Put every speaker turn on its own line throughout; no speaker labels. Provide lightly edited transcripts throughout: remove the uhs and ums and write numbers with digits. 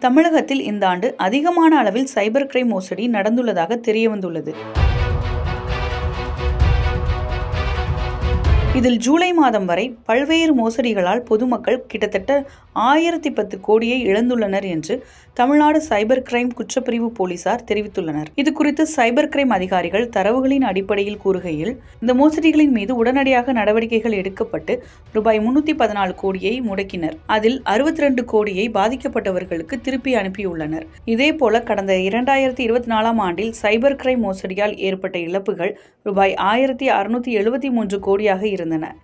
தமிழகத்தில் இந்த ஆண்டு அதிகமான அளவில் சைபர் கிரைம் மோசடி நடந்துள்ளதாக தெரியவந்துள்ளது. இதில் ஜூலை மாதம் வரை பல்வேறு மோசடிகளால் பொதுமக்கள் கிட்டத்தட்ட 1010 கோடியை இழந்துள்ளனர் என்று தமிழ்நாடு சைபர் கிரைம் குற்றப்பிரிவு போலீசார் தெரிவித்துள்ளனர். இதுகுறித்து சைபர் கிரைம் அதிகாரிகள் தரவுகளின் அடிப்படையில் கூறுகையில், இந்த மோசடிகளின் மீது உடனடியாக நடவடிக்கைகள் எடுக்கப்பட்டு ரூபாய் 314 கோடியை முடக்கினர். அதில் 62 கோடியை பாதிக்கப்பட்டவர்களுக்கு திருப்பி அனுப்பியுள்ளனர். இதேபோல கடந்த 2024ஆம் ஆண்டில் சைபர் கிரைம் மோசடியால் ஏற்பட்ட இழப்புகள் ரூபாய் 1673 கோடியாக இருந்தன.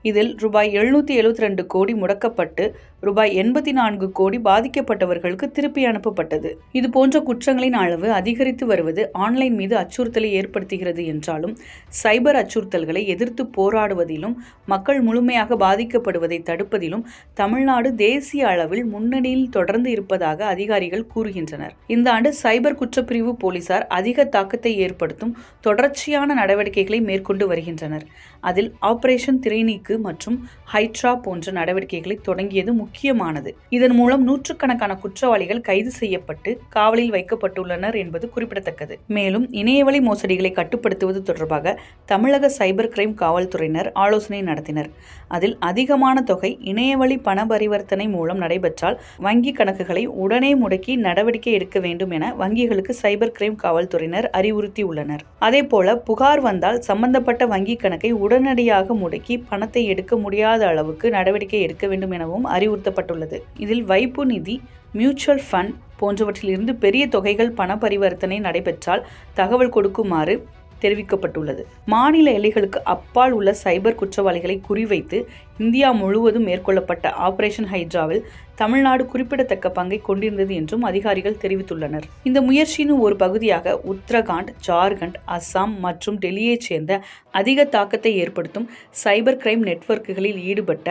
இதில் ரூபாய் 772 கோடி முடக்கப்பட்டு ரூபாய் 84 கோடி பாதிக்கப்பட்டவர்களுக்கு திருப்பி அனுப்பப்பட்டது. இதுபோன்ற குற்றங்களின் அளவு அதிகரித்து வருவது ஆன்லைன் மீது அச்சுறுத்தலை ஏற்படுத்துகிறது என்றாலும், சைபர் அச்சுறுத்தல்களை எதிர்த்து போராடுவதிலும் மக்கள் முழுமையாக பாதிக்கப்படுவதை தடுப்பதிலும் தமிழ்நாடு தேசிய அளவில் முன்னணியில் தொடர்ந்து இருப்பதாக அதிகாரிகள் கூறுகின்றனர். இந்த ஆண்டு சைபர் குற்றப்பிரிவு போலீசார் அதிக தாக்கத்தை ஏற்படுத்தும் தொடர்ச்சியான நடவடிக்கைகளை மேற்கொண்டு வருகின்றனர். அதில் ஆபரேஷன் திரைநீக்கு மற்றும் ஹைட்ரா போன்ற நடவடிக்கைகளை தொடங்கியது முக்கியமானது. இதன் மூலம் நூற்றுக்கணக்கான குற்றவாளிகள் கைது செய்யப்பட்டு காவலில் வைக்கப்பட்டுள்ளனர் என்பது குறிப்பிடத்தக்கது. மேலும் இணையவழி மோசடிகளை கட்டுப்படுத்துவது தொடர்பாக தமிழக சைபர் கிரைம் காவல்துறையினர் ஆலோசனை நடத்தினர். அதில் அதிகமான தொகை இணையவழி பண பரிவர்த்தனை மூலம் நடைபெற்றால் வங்கி கணக்குகளை உடனே முடக்கி நடவடிக்கை எடுக்க வேண்டும் என வங்கிகளுக்கு சைபர் கிரைம் காவல்துறையினர் அறிவுறுத்தியுள்ளனர். அதேபோல புகார் வந்தால் சம்பந்தப்பட்ட வங்கி கணக்கை உடனடியாக முடக்கி பணத்தை எடுக்க முடியாத அளவுக்கு நடவடிக்கை எடுக்க வேண்டும் எனவும் அறிவுறுத்தப்பட்டுள்ளது. இதில் வைப்பு நிதி, மியூச்சுவல் ஃபண்ட் போன்றவற்றிலிருந்து பெரிய தொகைகள் பண பரிவர்த்தனை நடைபெற்றால் தகவல் கொடுக்குமாறு தெரிவிக்கப்பட்டுள்ளது. மாநில எல்லைகளுக்கு அப்பால் உள்ள சைபர் குற்றவாளிகளை குறிவைத்து இந்தியா முழுவதும் மேற்கொள்ளப்பட்ட ஆபரேஷன் ஹைட்ராவில் தமிழ்நாடு குறிப்பிடத்தக்க பங்கை கொண்டிருந்தது என்றும் அதிகாரிகள் தெரிவித்துள்ளனர். இந்த முயற்சியின் ஒரு பகுதியாக உத்தரகாண்ட், ஜார்க்கண்ட், அஸ்ஸாம் மற்றும் டெல்லியைச் சேர்ந்த அதிக தாக்கத்தை ஏற்படுத்தும் சைபர் கிரைம் நெட்வொர்க்குகளில் ஈடுபட்ட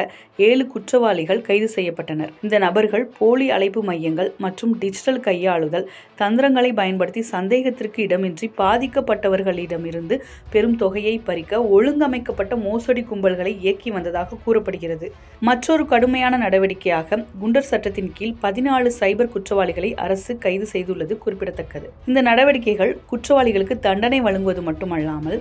7 குற்றவாளிகள் கைது செய்யப்பட்டனர். இந்த நபர்கள் போலி அழைப்பு மையங்கள் மற்றும் டிஜிட்டல் கையாளுதல் தந்திரங்களை பயன்படுத்தி சந்தேகத்திற்கு இடமின்றி பாதிக்கப்பட்டவர்களிடமிருந்து பெரும் தொகையை பறிக்க ஒழுங்கமைக்கப்பட்ட மோசடி கும்பல்களை இயக்கி வந்ததாக கூறப்படுகிறது. மற்றொரு கடுமையான நடவடிக்கையாக குண்டர் சட்டத்தின் கீழ் 14 சைபர் குற்றவாளிகளை அரசு கைது செய்துள்ளது குறிப்பிடத்தக்கது. இந்த நடவடிக்கைகள் குற்றவாளிகளுக்கு தண்டனை வழங்குவது மட்டுமல்லாமல்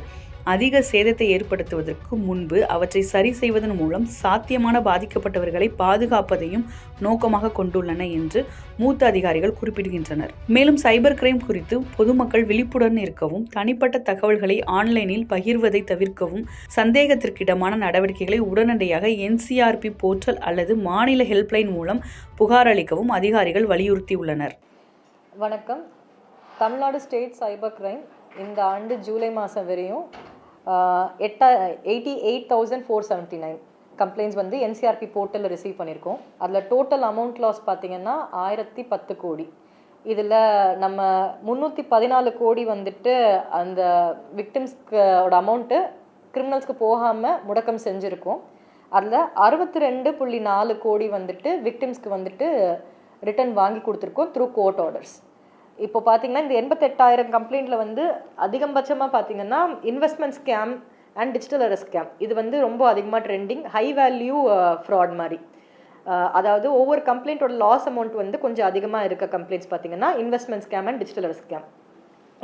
அதிக சேதத்தை ஏற்படுத்துவதற்கு முன்பு அவற்றை சரி செய்வதன் மூலம் சாத்தியமான பாதிக்கப்பட்டவர்களை பாதுகாப்பதையும் நோக்கமாக கொண்டுள்ளன என்று மூத்த அதிகாரிகள் குறிப்பிடுகின்றனர். மேலும் சைபர் கிரைம் குறித்து பொதுமக்கள் விழிப்புடன் இருக்கவும், தனிப்பட்ட தகவல்களை ஆன்லைனில் பகிர்வதை தவிர்க்கவும், சந்தேகத்திற்கிடமான நடவடிக்கைகளை உடனடியாக NCRP போர்ட்டல் அல்லது மாநில ஹெல்ப்லைன் மூலம் புகார் அளிக்கவும் அதிகாரிகள் வலியுறுத்தியுள்ளனர்.
வணக்கம். தமிழ்நாடு ஸ்டேட் சைபர் கிரைம் இந்த ஆண்டு ஜூலை மாதம் வரையும் 88,479 கம்ப்ளைண்ட்ஸ் வந்து NCRP போர்ட்டலில் ரிசீவ் பண்ணியிருக்கோம். அதில் டோட்டல் அமௌண்ட் லாஸ் பார்த்திங்கன்னா 1010 கோடி. இதில் நம்ம 314 கோடி வந்துட்டு அந்த விக்டிம்ஸ்க்கோட அமௌண்ட்டு கிரிமினல்ஸ்க்கு போகாமல் முடக்கம் செஞ்சுருக்கோம். அதில் 62.4 கோடி வந்துட்டு விக்டிம்ஸ்க்கு வந்துட்டு ரிட்டர்ன் வாங்கி கொடுத்துருக்கோம் த்ரூ கோர்ட் ஆர்டர்ஸ். இப்போ பார்த்தீங்கன்னா இந்த 88,000 கம்ப்ளைண்ட்டில் வந்து அதிகபட்சமாக பார்த்தீங்கன்னா investment scam and digital arrest scam இது வந்து ரொம்ப அதிகமாக ட்ரெண்டிங், ஹை வேல்யூ ஃப்ராட் மாதிரி. அதாவது ஒவ்வொரு கம்ப்ளைண்ட்டோட லாஸ் அமௌண்ட் வந்து கொஞ்சம் அதிகமாக இருக்க கம்ப்ளைண்ட்ஸ் பார்த்தீங்கன்னா investment scam and digital arrest scam.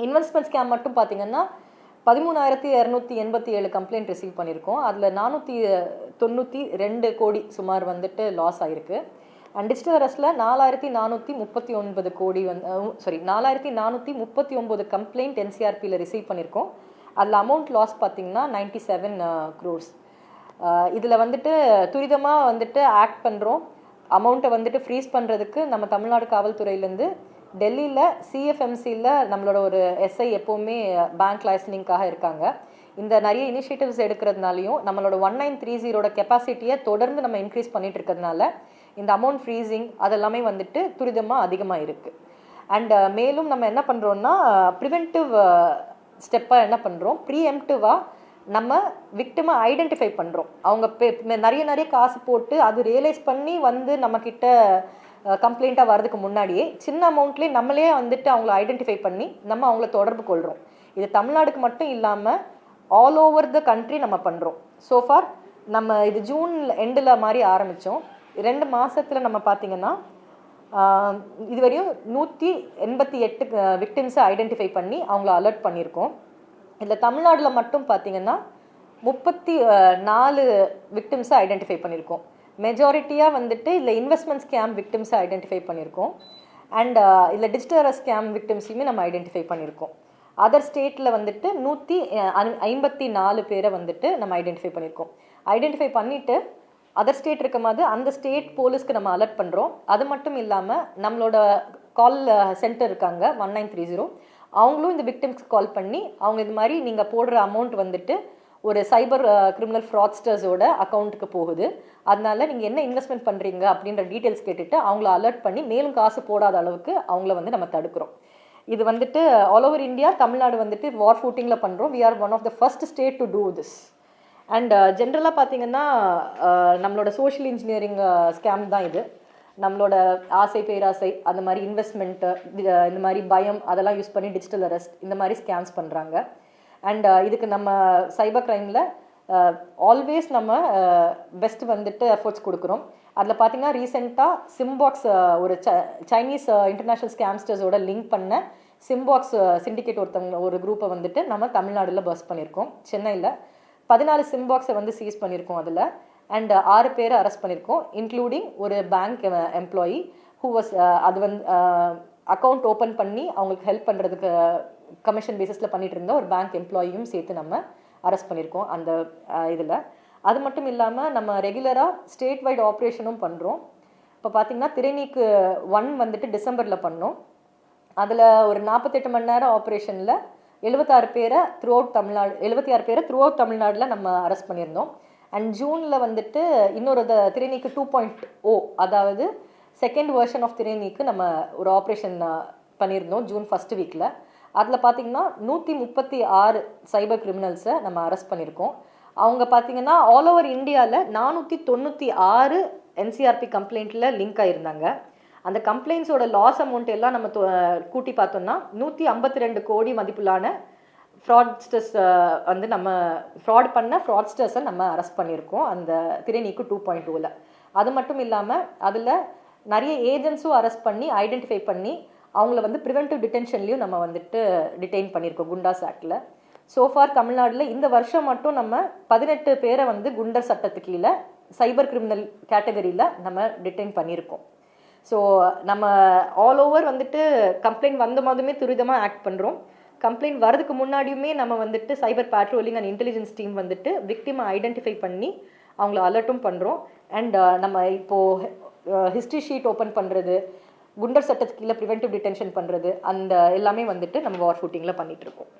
Investment scam மட்டும் பார்த்தீங்கன்னா 13,287 கம்ப்ளைண்ட் ரிசீவ் பண்ணியிருக்கோம். அதில் 492 கோடி சுமார் வந்துட்டு லாஸ் ஆகிருக்கு. அண்ட் டிஜிட்டல் அரெஸ்ட்டில் 4,439 கோடி 4,439 கம்ப்ளைண்ட் NCRPயில் ரிசீவ் பண்ணியிருக்கோம். அதில் அமௌண்ட் லாஸ் பார்த்திங்கன்னா 97 crores. இதில் வந்துட்டு துரிதமாக வந்துட்டு ஆக்ட் பண்ணுறோம். அமௌண்ட்டை வந்துட்டு ஃப்ரீஸ் பண்ணுறதுக்கு நம்ம தமிழ்நாடு காவல்துறையிலேருந்து டெல்லியில் CFMCயில் நம்மளோட ஒரு SI எப்போவுமே பேங்க் லைசனிங்காக இருக்காங்க. இந்த நிறைய இனிஷியேட்டிவ்ஸ் எடுக்கிறதுனாலையும் நம்மளோட 1930 கெப்பாசிட்டியை தொடர்ந்து நம்ம இன்க்ரீஸ் பண்ணிட்டு இருக்கிறதுனால இந்த அமௌண்ட் ஃப்ரீசிங் அதெல்லாமே வந்துட்டு துரிதமாக அதிகமாக இருக்குது. அண்ட் மேலும் நம்ம என்ன பண்ணுறோன்னா ப்ரிவென்டிவ் ஸ்டெப்பாக என்ன பண்ணுறோம், ப்ரீஎம்ப்டிவாக நம்ம விக்டிமை ஐடென்டிஃபை பண்ணுறோம். அவங்க நிறைய காசு போட்டு அது ரியலைஸ் பண்ணி வந்து நம்மக்கிட்ட கம்ப்ளைண்ட்டாக வர்றதுக்கு முன்னாடியே சின்ன அமௌண்ட்லேயே நம்மளே வந்துட்டு அவங்கள ஐடென்டிஃபை பண்ணி நம்ம அவங்கள தொடர்பு கொள்கிறோம். இது தமிழ்நாடுக்கு மட்டும் இல்லாமல் ஆல் ஓவர் த கண்ட்ரி நம்ம பண்ணுறோம். ஸோஃபார் நம்ம இது ஜூன் எண்டில் மாதிரி ஆரம்பித்தோம். 2 மாதத்தில் நம்ம பார்த்திங்கன்னா இதுவரையும் 188 விக்டிம்ஸை ஐடென்டிஃபை பண்ணி அவங்கள அலர்ட் பண்ணியிருக்கோம். இதில் தமிழ்நாட்டில் மட்டும் பார்த்திங்கன்னா 34 விக்டிம்ஸை ஐடென்டிஃபை பண்ணியிருக்கோம். மெஜாரிட்டியாக வந்துட்டு இதில் இன்வெஸ்ட்மெண்ட் ஸ்கேம் விக்டிம்ஸை ஐடென்டிஃபை பண்ணியிருக்கோம். அண்ட் இதில் டிஜிட்டல் அரெஸ்ட் ஸ்கேம் விக்டிம்ஸையுமே நம்ம ஐடென்டிஃபை பண்ணியிருக்கோம். அதர் ஸ்டேட்டில் வந்துட்டு 154 பேரை வந்துட்டு நம்ம ஐடென்டிஃபை பண்ணியிருக்கோம். ஐடென்டிஃபை பண்ணிவிட்டு அதர் ஸ்டேட் இருக்கும் போது அந்த ஸ்டேட் போலீஸ்க்கு நம்ம அலர்ட் பண்ணுறோம். அது மட்டும் இல்லாமல் நம்மளோட கால் சென்டர் இருக்காங்க 1930, அவங்களும் இந்த விக்டிம்ஸ்க்கு கால் பண்ணி அவங்க இது மாதிரி நீங்கள் போடுற அமௌண்ட் வந்துட்டு ஒரு சைபர் கிரிமினல் ஃப்ராட்ஸ்டர்ஸோட அக்கௌண்ட்டுக்கு போகுது, அதனால நீங்கள் என்ன இன்வெஸ்ட்மெண்ட் பண்ணுறீங்க அப்படின்ற டீட்டெயில்ஸ் கேட்டுட்டு அவங்கள அலர்ட் பண்ணி மேலும் காசு போடாத அளவுக்கு அவங்கள வந்து நம்ம தடுக்கிறோம். இது வந்துட்டு ஆல் ஓவர் இந்தியா, தமிழ்நாடு வந்துட்டு வார் ஃபூட்டிங்கில் பண்ணுறோம். We are one of the first state to do this. And ஜென்ரலாக பார்த்தீங்கன்னா நம்மளோட சோஷியல் இன்ஜினியரிங் ஸ்கேம் தான் இது. நம்மளோட ஆசை பேராசை அந்த மாதிரி இன்வெஸ்ட்மெண்ட்டு, இந்த மாதிரி பயம் அதெல்லாம் யூஸ் பண்ணி டிஜிட்டல் அரெஸ்ட் இந்த மாதிரி ஸ்கேம்ஸ் பண்ணுறாங்க. அண்ட் இதுக்கு நம்ம சைபர் க்ரைமில் ஆல்வேஸ் நம்ம பெஸ்ட் வந்துட்டு எஃபர்ட்ஸ் கொடுக்குறோம். அதில் பார்த்தீங்கன்னா ரீசெண்டாக சிம்பாக்ஸ் ஒரு சைனீஸ் இன்டர்நேஷ்னல் ஸ்கேம்ஸ்டர்ஸோட லிங்க் பண்ண சிம்பாக்ஸ் சிண்டிகேட் ஒரு குரூப்பை வந்துட்டு நம்ம தமிழ்நாட்டில் பர்ஸ்ட் பண்ணியிருக்கோம். சென்னையில் 14 சிம்பாக்ஸை வந்து சீஸ் பண்ணியிருக்கோம் அதில். அண்ட் 6 பேரை அரெஸ்ட் பண்ணியிருக்கோம், இன்க்ளூடிங் ஒரு பேங்க் எம்ப்ளாயி ஹூ வாஸ் அது வந்து அக்கௌண்ட் ஓப்பன் பண்ணி அவங்களுக்கு ஹெல்ப் பண்ணுறதுக்கு கமிஷன் பேசிஸில் பண்ணிட்டு இருந்த ஒரு பேங்க் எம்ப்ளாயியும் சேர்த்து நம்ம அரெஸ்ட் பண்ணியிருக்கோம் அந்த இதில். அது மட்டும் இல்லாமல் நம்ம ரெகுலராக ஸ்டேட் வைட் ஆப்ரேஷனும் பண்ணுறோம். இப்போ பார்த்திங்கன்னா திரைநீக்கு 1 வந்துட்டு டிசம்பரில் பண்ணோம். அதில் ஒரு 48 மணி நேரம் ஆப்ரேஷனில் 76 பேரை த்ரூ அவுட் தமிழ்நாட்டில் நம்ம அரெஸ்ட் பண்ணியிருந்தோம். அண்ட் ஜூனில் வந்துட்டு இன்னொரு திரைநீக்கு 2.0, அதாவது செகண்ட் வெர்ஷன் ஆஃப் திரைநீக்கு நம்ம ஒரு ஆப்ரேஷன் பண்ணியிருந்தோம் ஜூன் ஃபஸ்ட் வீக்கில். அதில் பார்த்திங்கன்னா 136 சைபர் கிரிமினல்ஸை நம்ம அரெஸ்ட் பண்ணியிருக்கோம். அவங்க பார்த்திங்கன்னா ஆல் ஓவர் இந்தியாவில் 496 என்சிஆர்பி கம்ப்ளைண்ட்டில் லிங்க் ஆகிருந்தாங்க. அந்த கம்ப்ளைண்ட்ஸோட லாஸ் அமௌண்ட் எல்லாம் நம்ம கூட்டி பார்த்தோம்னா 152 கோடி மதிப்பிலான ஃப்ராட்ஸ்டர்ஸ் வந்து நம்ம ஃப்ராட் பண்ண ஃப்ராட்ஸ்டர்ஸை நம்ம அரெஸ்ட் பண்ணியிருக்கோம் அந்த திரைநீக்கு 2.0ல். அது மட்டும் இல்லாமல் அதில் நிறைய ஏஜென்ட்ஸும் அரெஸ்ட் பண்ணி ஐடென்டிஃபை பண்ணி அவங்கள வந்து ப்ரிவென்டிவ் டிடென்ஷன்லையும் நம்ம வந்துட்டு டிடெயின் பண்ணியிருக்கோம் குண்டாஸ் ஆக்டில். சோஃபார் தமிழ்நாட்டில் இந்த வருஷம் மட்டும் நம்ம 18 பேரை வந்து குண்டர் சட்டத்துக்கு கீழே சைபர் கிரிமினல் கேட்டகரியில் நம்ம டிடெயின் பண்ணியிருக்கோம். ஸோ நம்ம ஆல் ஓவர் வந்துட்டு கம்ப்ளைண்ட் வந்த மாதிரியுமே துரிதமாக ஆக்ட் பண்ணுறோம். கம்ப்ளைண்ட் வரதுக்கு முன்னாடியுமே நம்ம வந்துட்டு சைபர் பேட்ரோலிங் அண்ட் இன்டெலிஜென்ஸ் டீம் வந்துட்டு விக்டிமை ஐடென்டிஃபை பண்ணி அவங்கள அலர்ட்டும் பண்ணுறோம். அண்ட் நம்ம இப்போது ஹிஸ்ட்ரி ஷீட் ஓப்பன் பண்ணுறது, குண்டர் சட்டத்துக்கு கீழே ப்ரிவென்டிவ் டிடென்ஷன் பண்ணுறது, அந்த எல்லாமே வந்துட்டு நம்ம வார் ஃபூட்டிங்கில் பண்ணிகிட்ருக்கோம்.